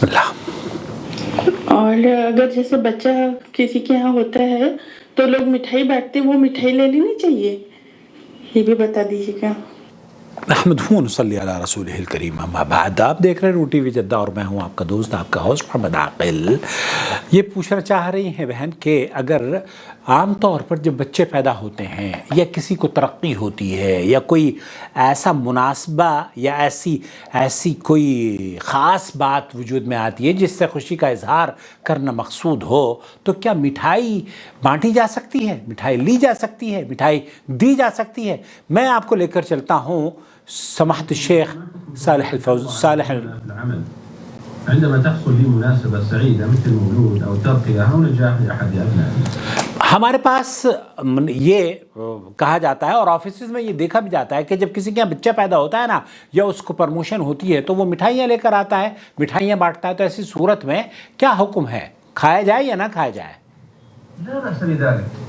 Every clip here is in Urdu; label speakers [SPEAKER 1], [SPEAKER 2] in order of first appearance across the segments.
[SPEAKER 1] بسم اللہ.
[SPEAKER 2] اور اگر جیسے بچہ کسی کے یہاں ہوتا ہے تو لوگ مٹھائی بانٹتے، وہ مٹھائی لے لینی چاہیے، یہ بھی بتا دیجیے گا.
[SPEAKER 1] احمد صلی علی رسول الکریم. اما بعد، آپ دیکھ رہے ہیں روٹی وی جدہ اور میں ہوں آپ کا دوست، آپ کا ہوسٹ محمد عاقل. یہ پوچھنا چاہ رہی ہیں بہن کہ اگر عام طور پر جب بچے پیدا ہوتے ہیں یا کسی کو ترقی ہوتی ہے یا کوئی ایسا مناسبہ یا ایسی کوئی خاص بات وجود میں آتی ہے جس سے خوشی کا اظہار کرنا مقصود ہو، تو کیا مٹھائی بانٹی جا سکتی ہے، مٹھائی لی جا سکتی ہے، مٹھائی دی جا سکتی ہے؟ میں آپ کو لے کر چلتا ہوں سماحت الشیخ صالح صالح
[SPEAKER 3] عندما تحصل لي مناسبة سعيدة مثل مولود أو ترقية أو نجاح لأحد أبنائي.
[SPEAKER 1] ہمارے پاس یہ کہا جاتا ہے اور آفیسز میں یہ دیکھا بھی جاتا ہے کہ جب کسی کے یہاں بچہ پیدا ہوتا ہے نا، یا اس کو پرموشن ہوتی ہے تو وہ مٹھائیاں لے کر آتا ہے، مٹھائیاں بانٹتا ہے. تو ایسی صورت میں کیا حکم ہے، کھایا جائے یا نہ کھایا جائے؟
[SPEAKER 3] لا بأس بذلك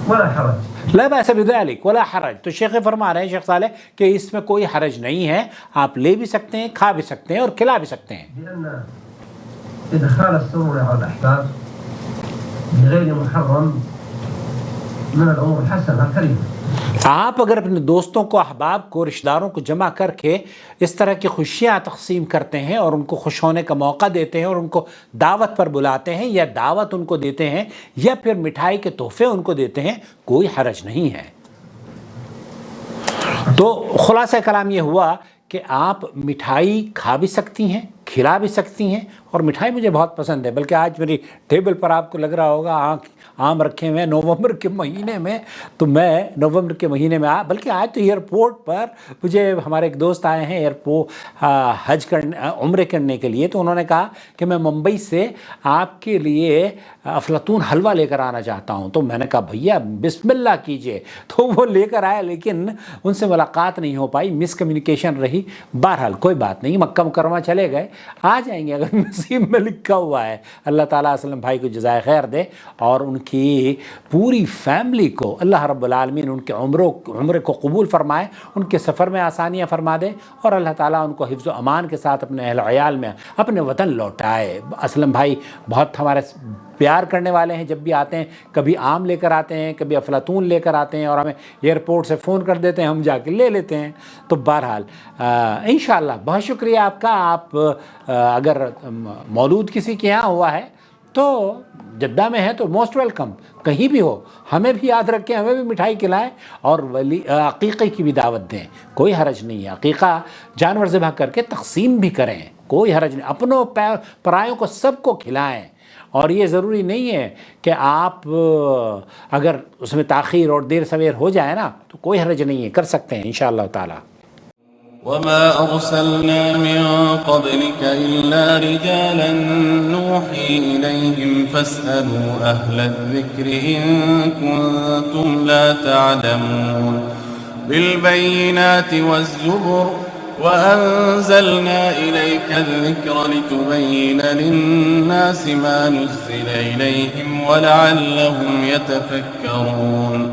[SPEAKER 3] ولا حرج.
[SPEAKER 1] لا بأس بذلك ولا حرج. تو شیخ فرما رہے ہیں شیخ صالح کہ اس میں کوئی حرج نہیں ہے، آپ لے بھی سکتے ہیں، کھا بھی سکتے ہیں اور کھلا بھی سکتے ہیں.
[SPEAKER 3] لأن إدخال السرور على الأحباب بغير محرم من الأمور الحسنة الكريمة.
[SPEAKER 1] آپ اگر اپنے دوستوں کو، احباب کو، رشتہ داروں کو جمع کر کے اس طرح کی خوشیاں تقسیم کرتے ہیں اور ان کو خوش ہونے کا موقع دیتے ہیں اور ان کو دعوت پر بلاتے ہیں یا دعوت ان کو دیتے ہیں یا پھر مٹھائی کے تحفے ان کو دیتے ہیں، کوئی حرج نہیں ہے. تو خلاصہ کلام یہ ہوا کہ آپ مٹھائی کھا بھی سکتی ہیں، کھلا بھی سکتی ہیں. اور مٹھائی مجھے بہت پسند ہے، بلکہ آج میری ٹیبل پر آپ کو لگ رہا ہوگا آم رکھے ہوئے ہیں نومبر کے مہینے میں. تو میں نومبر کے مہینے میں بلکہ آج تو ایئرپورٹ پر مجھے ہمارے ایک دوست آئے ہیں حج کرنے، عمرے کرنے کے لیے. تو انہوں نے کہا کہ میں ممبئی سے آپ کے لیے افلاطون حلوہ لے کر آنا چاہتا ہوں. تو میں نے کہا بھیا بسم اللہ کیجئے. تو وہ لے کر آیا، لیکن ان سے ملاقات نہیں ہو پائی، مس کمیونیکیشن رہی. بہرحال کوئی بات نہیں، مکہ مکرمہ چلے گئے، آ جائیں گے اگر نصیب میں لکھا ہوا ہے. اللہ تعالیٰ اسلم بھائی کو جزائے خیر دے اور ان کی پوری فیملی کو اللہ رب العالمین ان کے عمرے کو قبول فرمائے، ان کے سفر میں آسانیاں فرما دے اور اللہ تعالیٰ ان کو حفظ و امان کے ساتھ اپنے اہل و عیال میں اپنے وطن لوٹائے. اسلم بھائی بہت ہمارے پیار کرنے والے ہیں، جب بھی آتے ہیں کبھی آم لے کر آتے ہیں، کبھی افلاطون لے کر آتے ہیں اور ہمیں ایئرپورٹ سے فون کر دیتے ہیں، ہم جا کے لے لیتے ہیں. تو بہرحال انشاءاللہ بہت شکریہ آپ کا. آپ اگر مولود کسی کے یہاں ہوا ہے تو جدہ میں ہے تو موسٹ ویلکم، کہیں بھی ہو ہمیں بھی یاد رکھیں، ہمیں بھی مٹھائی کھلائیں اور عقیقے کی بھی دعوت دیں. کوئی حرج نہیں ہے، عقیقہ جانور ذبح کر کے تقسیم بھی کریں، کوئی حرج نہیں. اپنوں پرایوں کو سب کو کھلائیں. اور یہ ضروری نہیں ہے کہ آپ اگر اس میں تاخیر اور دیر سویر ہو جائے نا تو کوئی حرج نہیں ہے، کر سکتے ہیں انشاءاللہ تعالی.
[SPEAKER 4] وما أرسلنا من قبلك إلا رجالا نوحي إليهم فاسألوا أهل الذكر إن كنتم لا تعلمون. بالبينات والزبر وأنزلنا إليك الذكر لتبين للناس ما نزل إليهم ولعلهم يتفكرون.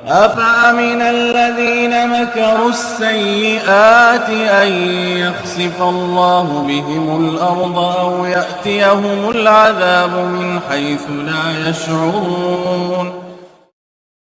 [SPEAKER 4] أفأمن الذين مكروا السيئات أن يخسف الله بهم الأرض أو يأتيهم العذاب من حيث لا يشعرون.